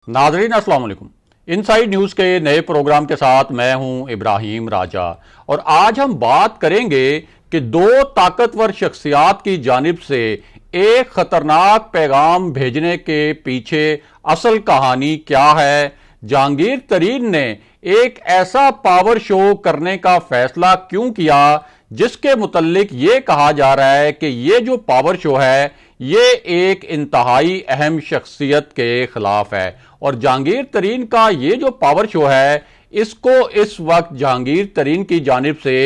नाजरीन अस्सलाम वालेकुम। इनसाइड न्यूज़ के नए प्रोग्राम के साथ मैं हूं इब्राहिम राजा और आज हम बात करेंगे कि दो ताकतवर शख्सियात की जानिब से एक खतरनाक पैगाम भेजने के पीछे असल कहानी क्या है। जहांगीर तरीन ने एक ऐसा पावर शो करने का फैसला क्यों किया जिसके मुतल्लिक ये कहा जा रहा है कि ये जो पावर शो है ये एक इंतहाई अहम शख्सियत के खिलाफ है। और जहांगीर तरीन का ये जो पावर शो है इसको इस वक्त जहांगीर तरीन की जानिब से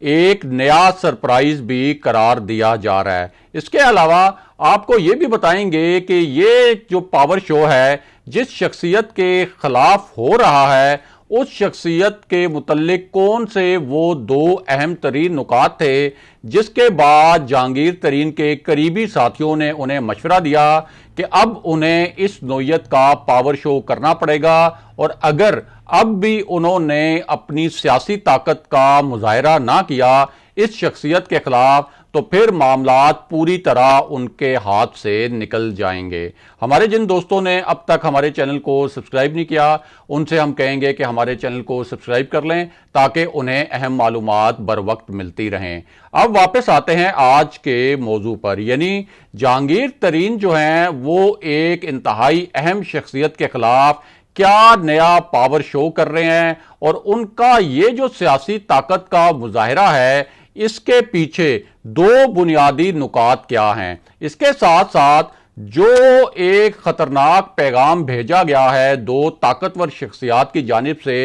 एक नया सरप्राइज भी करार दिया जा रहा है। इसके अलावा आपको ये भी बताएंगे कि ये जो पावर शो है जिस शख्सियत के खिलाफ हो रहा है उस शख्सियत के मुतल्लिक कौन से वो दो अहम तरीन नुकात थे जिसके बाद जहांगीर तरीन के करीबी साथियों ने उन्हें मशवरा दिया कि अब उन्हें इस नौयत का पावर शो करना पड़ेगा और अगर अब भी उन्होंने अपनी सियासी ताकत का मुजाहरा ना किया इस शख्सियत के खिलाफ तो फिर मामलात पूरी तरह उनके हाथ से निकल जाएंगे। हमारे जिन दोस्तों ने अब तक हमारे चैनल को सब्सक्राइब नहीं किया उनसे हम कहेंगे कि हमारे चैनल को सब्सक्राइब कर लें ताकि उन्हें अहम मालूमात बर वक्त मिलती रहें। अब वापस आते हैं आज के मौजू पर, यानी जहांगीर तरीन जो हैं वो एक इंतहाई अहम शख्सियत के खिलाफ क्या नया पावर शो कर रहे हैं और उनका ये जो सियासी ताकत का मुजाहरा है इसके पीछे दो बुनियादी नुकात क्या हैं। इसके साथ साथ जो एक खतरनाक पैगाम भेजा गया है दो ताकतवर शख्सियात की जानिब से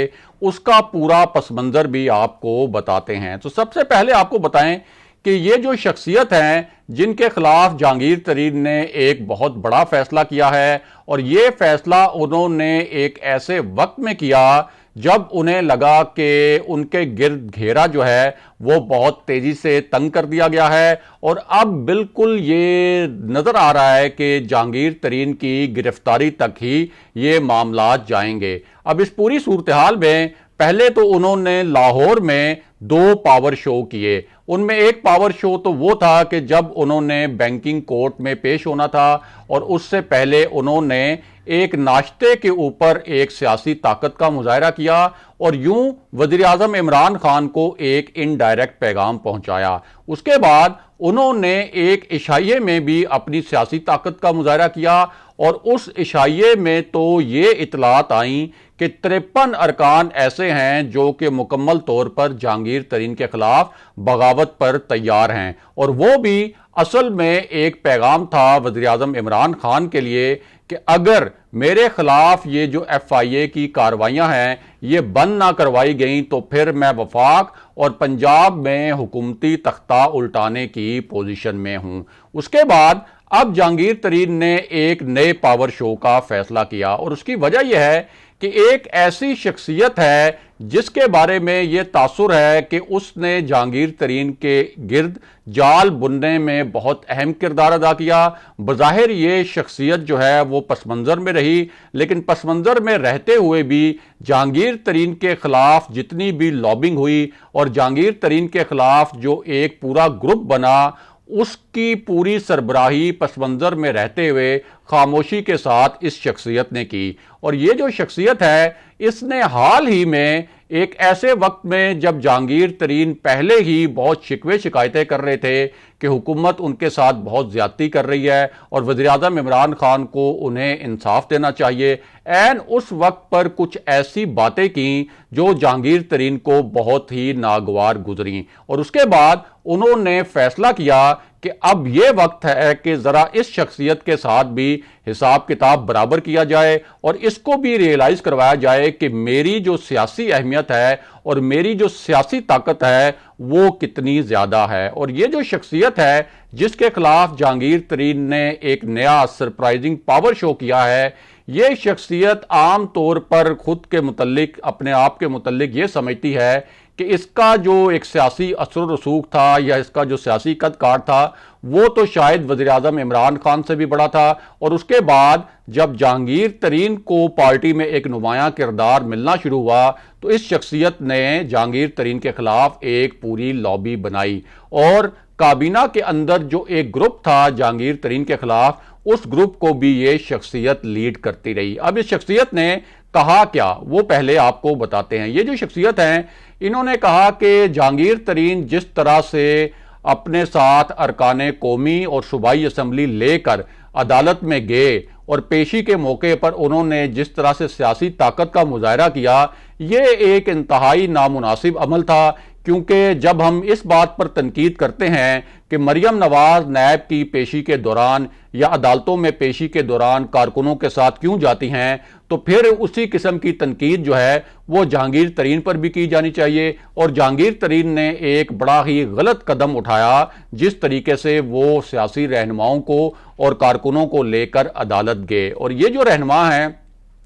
उसका पूरा पस मंजर भी आपको बताते हैं। तो सबसे पहले आपको बताएं कि ये जो शख्सियत हैं जिनके खिलाफ जहांगीर तरीन ने एक बहुत बड़ा फैसला किया है और ये फैसला उन्होंने एक ऐसे वक्त में किया जब उन्हें लगा कि उनके गिर्द घेरा जो है वो बहुत तेजी से तंग कर दिया गया है और अब बिल्कुल ये नजर आ रहा है कि जहांगीर तरीन की गिरफ्तारी तक ही ये मामलात जाएंगे। अब इस पूरी सूरत हाल में पहले तो उन्होंने लाहौर में दो पावर शो किए। उनमें एक पावर शो तो वो था कि जब उन्होंने बैंकिंग कोर्ट में पेश होना था और उससे पहले उन्होंने एक नाश्ते के ऊपर एक सियासी ताकत का मुजाहरा किया और यूं वजीर आजम इमरान खान को एक इनडायरेक्ट पैगाम पहुंचाया। उसके बाद उन्होंने एक इशाइये में भी अपनी सियासी ताकत का मुजाहरा किया और उस इशाइये में तो ये इतलात आई कि 53 अरकान ऐसे हैं जो कि मुकम्मल तौर पर जहांगीर तरीन के खिलाफ बगावत पर तैयार हैं और वो भी असल में एक पैगाम था वज़ीर आज़म इमरान खान के लिए कि अगर मेरे खिलाफ ये जो FIA की कार्रवाइयां हैं ये बंद ना करवाई गई तो फिर मैं वफाक और पंजाब में हुकूमती तख्ता उल्टाने की पोजीशन में हूं। उसके बाद अब जहांगीर तरीन ने एक नए पावर शो का फैसला किया और उसकी वजह यह है कि एक ऐसी शख्सियत है जिसके बारे में यह तासुर है कि उसने जहांगीर तरीन के गिर्द जाल बुनने में बहुत अहम किरदार अदा किया। बज़ाहिर ये शख्सियत जो है वो पसमंजर में रही लेकिन पसमंजर में रहते हुए भी जहांगीर तरीन के खिलाफ जितनी भी लॉबिंग हुई और जहांगीर तरीन के खिलाफ जो एक पूरा ग्रुप बना उसकी पूरी सरबराही पसमंजर में रहते हुए खामोशी के साथ इस शख्सियत ने की। और ये जो शख्सियत है इसने हाल ही में एक ऐसे वक्त में जब जहांगीर तरीन पहले ही बहुत शिकवे शिकायतें कर रहे थे कि हुकूमत उनके साथ बहुत ज्यादती कर रही है और वज़ीर आज़म इमरान खान को उन्हें इंसाफ देना चाहिए, एन उस वक्त पर कुछ ऐसी बातें की जो जहांगीर तरीन को बहुत ही नागवार गुजरी और उसके बाद उन्होंने फैसला किया कि अब यह वक्त है कि जरा इस शख्सियत के साथ भी हिसाब किताब बराबर किया जाए और इसको भी रियलाइज करवाया जाए कि मेरी जो सियासी अहमियत है और मेरी जो सियासी ताकत है वो कितनी ज्यादा है। और ये जो शख्सियत है जिसके खिलाफ जहांगीर तरीन ने एक नया सरप्राइजिंग पावर शो किया है ये शख्सियत आम तौर पर खुद के मुतल्लिक अपने आप के मुतल्लिक ये समझती है कि इसका जो एक सियासी असर रसूख था या इसका जो सियासी कद काट था वो तो शायद वज़ीर आज़म इमरान खान से भी बड़ा था। और उसके बाद जब जहांगीर तरीन को पार्टी में एक नुमायां किरदार मिलना शुरू हुआ तो इस शख्सियत ने जहांगीर तरीन के खिलाफ एक पूरी लॉबी बनाई और काबीना के अंदर जो एक ग्रुप था जहांगीर तरीन के खिलाफ उस ग्रुप को भी ये शख्सियत लीड करती रही। अब इस शख्सियत ने कहा क्या, वो पहले आपको बताते हैं। ये जो शख्सियत हैं, इन्होंने कहा कि जहांगीर तरीन जिस तरह से अपने साथ अरकान कौमी और सूबाई असम्बली लेकर अदालत में गए और पेशी के मौके पर उन्होंने जिस तरह से सियासी ताकत का मुजाहरा किया, ये एक इंतहाई नामुनासिब अमल था। क्योंकि जब हम इस बात पर तनकीद करते हैं कि मरियम नवाज नैब की पेशी के दौरान या अदालतों में पेशी के दौरान कारकुनों के साथ क्यों जाती हैं, तो फिर उसी किस्म की तनकीद जो है वो जहांगीर तरीन पर भी की जानी चाहिए। और जहांगीर तरीन ने एक बड़ा ही गलत कदम उठाया जिस तरीके से वो सियासी रहनुमाओं को और कारकुनों को लेकर अदालत गए। और ये जो रहनुमा हैं,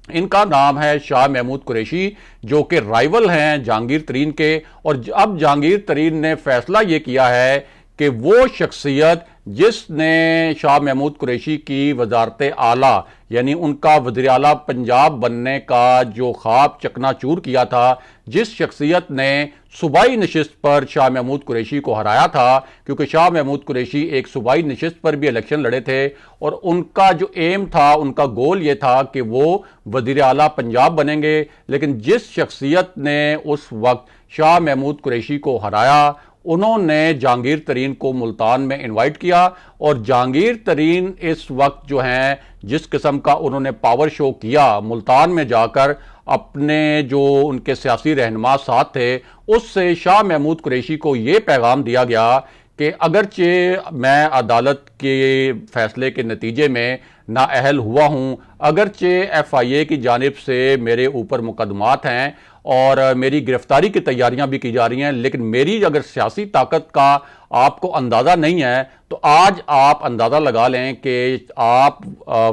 इनका नाम है शाह महमूद कुरैशी, जो कि राइवल हैं जहांगीर तरीन के। और अब जहांगीर तरीन ने फैसला ये किया है कि वो शख्सियत जिसने शाह महमूद कुरैशी की वजारत आला यानी उनका वज़ीर आला पंजाब बनने का जो ख्वाब चकनाचूर किया था, जिस शख्सियत ने सूबाई नशिस्त पर शाह महमूद कुरैशी को हराया था, क्योंकि शाह महमूद कुरैशी एक सूबाई नशिस्त पर भी इलेक्शन लड़े थे और उनका जो एम था, उनका गोल ये था कि वो वज़ीर आला पंजाब बनेंगे। लेकिन जिस शख्सियत ने उस वक्त शाह महमूद कुरैशी को हराया, उन्होंने जहांगीर तरीन को मुल्तान में इनवाइट किया। और जहांगीर तरीन इस वक्त जो हैं, जिस किस्म का उन्होंने पावर शो किया मुल्तान में जाकर, अपने जो उनके सियासी रहनुमा साथ थे, उससे शाह महमूद कुरैशी को ये पैगाम दिया गया कि अगरचे मैं अदालत के फैसले के नतीजे में नाअहल हुआ हूँ, अगरचे FIA की जानिब से मेरे ऊपर मुकदमात हैं और मेरी गिरफ्तारी की तैयारियां भी की जा रही हैं, लेकिन मेरी अगर सियासी ताकत का आपको अंदाज़ा नहीं है तो आज आप अंदाज़ा लगा लें कि आप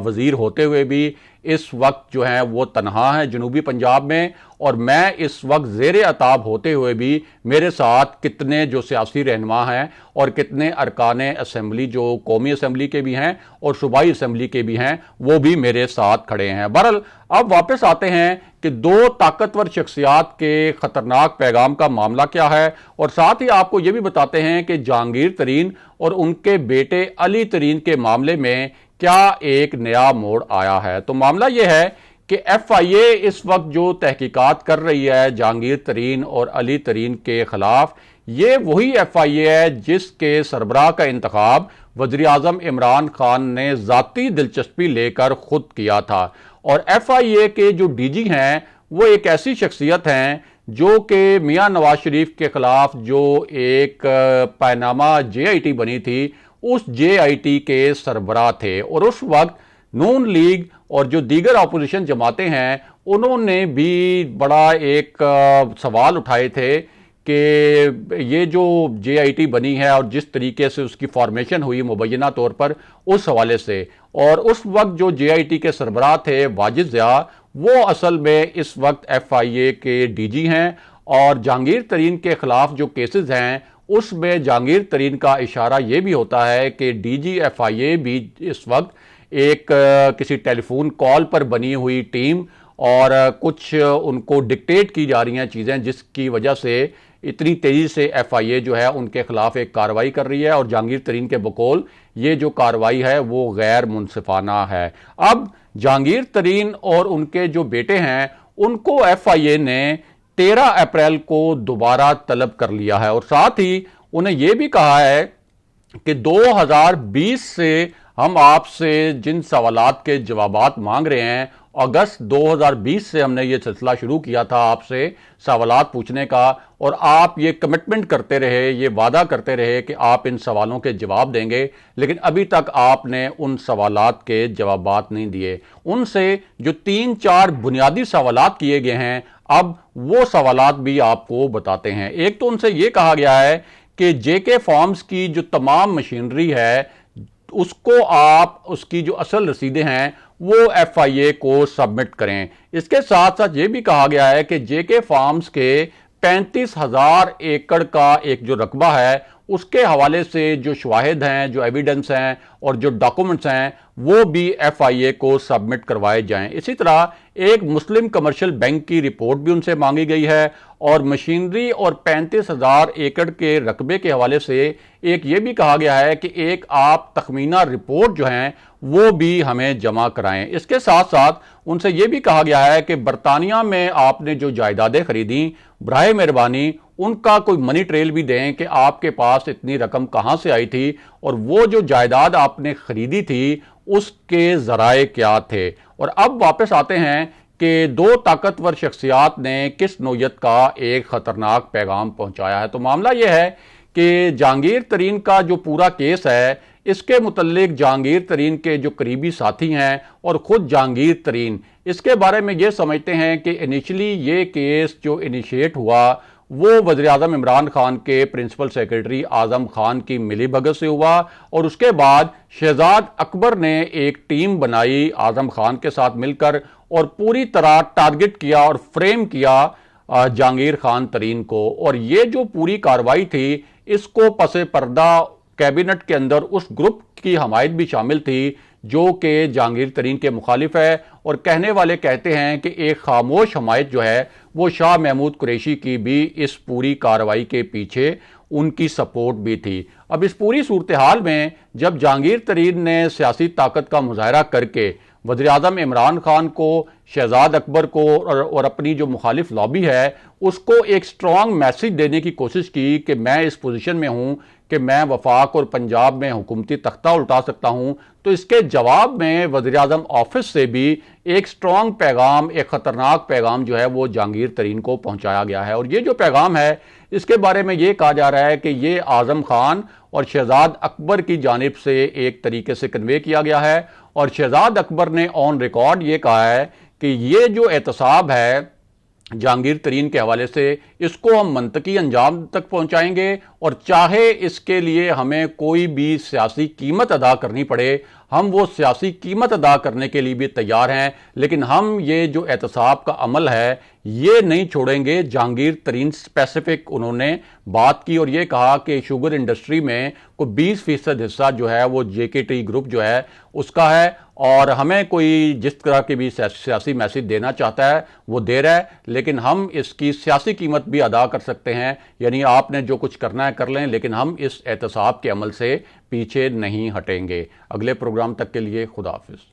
वज़ीर होते हुए भी इस वक्त जो हैं वो तनहा हैं जनूबी पंजाब में, और मैं इस वक्त ज़ेरे अताब होते हुए भी मेरे साथ कितने जो सियासी रहनुमा हैं और कितने अरकान असम्बली जो कौमी असम्बली के भी हैं और सूबाई असम्बली के भी हैं, वो भी मेरे साथ खड़े हैं। बहरहाल अब वापस आते हैं कि दो ताकतवर शख्सियात के ख़तरनाक पैगाम का मामला क्या है, और साथ ही आपको ये भी बताते हैं कि जहांगीर तरीन और उनके बेटे अली तरीन के मामले में क्या एक नया मोड़ आया है। तो मामला यह है कि FIA इस वक्त जो तहकीकात कर रही है जहांगीर तरीन और अली तरीन के खिलाफ, ये वही FIA है जिसके सरबराह का इंतखाब वज़ीर आज़म इमरान खान ने ज़ाती दिलचस्पी लेकर खुद किया था। और FIA के जो DG हैं वो एक ऐसी शख्सियत हैं जो कि मियां नवाज शरीफ के खिलाफ जो एक पैनामा JIT बनी थी, उस JIT के सरबराह थे। और उस वक्त नून लीग और जो दीगर अपोजिशन जमातें हैं, उन्होंने भी बड़ा एक सवाल उठाए थे कि ये जो JIT बनी है और जिस तरीके से उसकी फॉर्मेशन हुई मुबैना तौर पर, उस हवाले से। और उस वक्त जो JIT के सरबराह थे वाजिद ज़िया, वो असल में इस वक्त FIA के DG हैं। और जहांगीर तरीन के खिलाफ जो केसेस हैं उसमें जहांगीर तरीन का इशारा ये भी होता है कि DG FIA भी इस वक्त एक किसी टेलीफोन कॉल पर बनी हुई टीम और कुछ उनको डिक्टेट की जा रही हैं चीज़ें, जिसकी वजह से इतनी तेज़ी से FIA जो है उनके खिलाफ एक कार्रवाई कर रही है। और जहांगीर तरीन के बकौल ये जो कार्रवाई है वो गैर मुनसिफाना है। अब जहांगीर तरीन और उनके जो बेटे हैं उनको FIA ने 13 अप्रैल को दोबारा तलब कर लिया है, और साथ ही उन्हें यह भी कहा है कि 2020 से हम आपसे जिन सवालात के जवाबात मांग रहे हैं, अगस्त 2020 से हमने ये सिलसिला शुरू किया था आपसे सवालात पूछने का, और आप ये कमिटमेंट करते रहे, ये वादा करते रहे कि आप इन सवालों के जवाब देंगे, लेकिन अभी तक आपने उन सवालात के जवाबात नहीं दिए। उनसे जो 3-4 बुनियादी सवालात किए गए हैं, अब वो सवालात भी आपको बताते हैं। एक तो उनसे ये कहा गया है कि JK फॉर्म्स की जो तमाम मशीनरी है उसको आप, उसकी जो असल रसीदें हैं वो FIA को सबमिट करें। इसके साथ साथ ये भी कहा गया है कि JK फॉर्म्स के 35,000 एकड़ का एक जो रकबा है اس کے حوالے سے جو شواہد ہیں، جو ایویڈنس ہیں اور جو ڈاکومنٹس ہیں وہ بھی ایف آئی اے کو سبمٹ کروائے جائیں۔ اسی طرح ایک مسلم کمرشل بینک کی رپورٹ بھی ان سے مانگی گئی ہے اور مشینری اور 35,000 ایکڑ کے رقبے کے حوالے سے ایک یہ بھی کہا گیا ہے کہ ایک آپ تخمینہ رپورٹ جو ہیں وہ بھی ہمیں جمع کرائیں۔ اس کے ساتھ ساتھ ان سے یہ بھی کہا گیا ہے کہ برطانیہ میں آپ نے جو جائیدادیں خریدیں براہ مہربانی ان کا کوئی منی ٹریل بھی دیں کہ آپ کے پاس اتنی رقم کہاں سے آئی تھی اور وہ جو جائیداد آپ نے خریدی تھی اس کے ذرائع کیا تھے۔ اور اب واپس آتے ہیں کہ دو طاقتور شخصیات نے کس نوعیت کا ایک خطرناک پیغام پہنچایا ہے۔ تو معاملہ یہ ہے کہ جہانگیر ترین کا جو پورا کیس ہے اس کے متعلق جہانگیر ترین کے جو قریبی ساتھی ہیں اور خود جہانگیر ترین اس کے بارے میں یہ سمجھتے ہیں کہ انیشلی یہ کیس جو انیشیٹ ہوا وہ وزیراعظم عمران خان کے پرنسپل سیکرٹری اعظم خان کی ملی بھگت سے ہوا اور اس کے بعد شہزاد اکبر نے ایک ٹیم بنائی اعظم خان کے ساتھ مل کر اور پوری طرح ٹارگٹ کیا اور فریم کیا جہانگیر خان ترین کو، اور یہ جو پوری کاروائی تھی اس کو پس پردہ کیبنٹ کے اندر اس گروپ کی حمایت بھی شامل تھی جو کہ جہانگیر ترین کے مخالف ہے، اور کہنے والے کہتے ہیں کہ ایک خاموش حمایت جو ہے وہ شاہ محمود قریشی کی بھی اس پوری کاروائی کے پیچھے ان کی سپورٹ بھی تھی۔ اب اس پوری صورتحال میں جب جہانگیر ترین نے سیاسی طاقت کا مظاہرہ کر کے وزیراعظم عمران خان کو، شہزاد اکبر کو اور اپنی جو مخالف لابی ہے اس کو ایک سٹرونگ میسج دینے کی کوشش کی کہ میں اس پوزیشن میں ہوں کہ میں وفاق اور پنجاب میں حکومتی تختہ الٹا سکتا ہوں، تو اس کے جواب میں وزیراعظم آفس سے بھی ایک سٹرونگ پیغام، ایک خطرناک پیغام جو ہے وہ جہانگیر ترین کو پہنچایا گیا ہے۔ اور یہ جو پیغام ہے اس کے بارے میں یہ کہا جا رہا ہے کہ یہ اعظم خان اور شہزاد اکبر کی جانب سے ایک طریقے سے کنوے کیا گیا ہے، اور شہزاد اکبر نے آن ریکارڈ یہ کہا ہے کہ یہ جو احتساب ہے جہانگیر ترین کے حوالے سے اس کو ہم منطقی انجام تک پہنچائیں گے، اور چاہے اس کے لیے ہمیں کوئی بھی سیاسی قیمت ادا کرنی پڑے ہم وہ سیاسی قیمت ادا کرنے کے لیے بھی تیار ہیں، لیکن ہم یہ جو احتساب کا عمل ہے یہ نہیں چھوڑیں گے۔ جہانگیر ترین اسپیسیفک انہوں نے بات کی اور یہ کہا کہ شوگر انڈسٹری میں کوئی 20% حصہ جو ہے وہ جے کے ٹی گروپ جو ہے اس کا ہے، اور ہمیں کوئی جس طرح کی بھی سیاسی میسج دینا چاہتا ہے وہ دے رہا ہے، لیکن ہم اس کی سیاسی قیمت بھی ادا کر سکتے ہیں، یعنی آپ نے جو کچھ کرنا ہے کر لیں لیکن ہم اس احتساب کے عمل سے پیچھے نہیں ہٹیں گے۔ اگلے پروگرام تک کے لیے خدا حافظ۔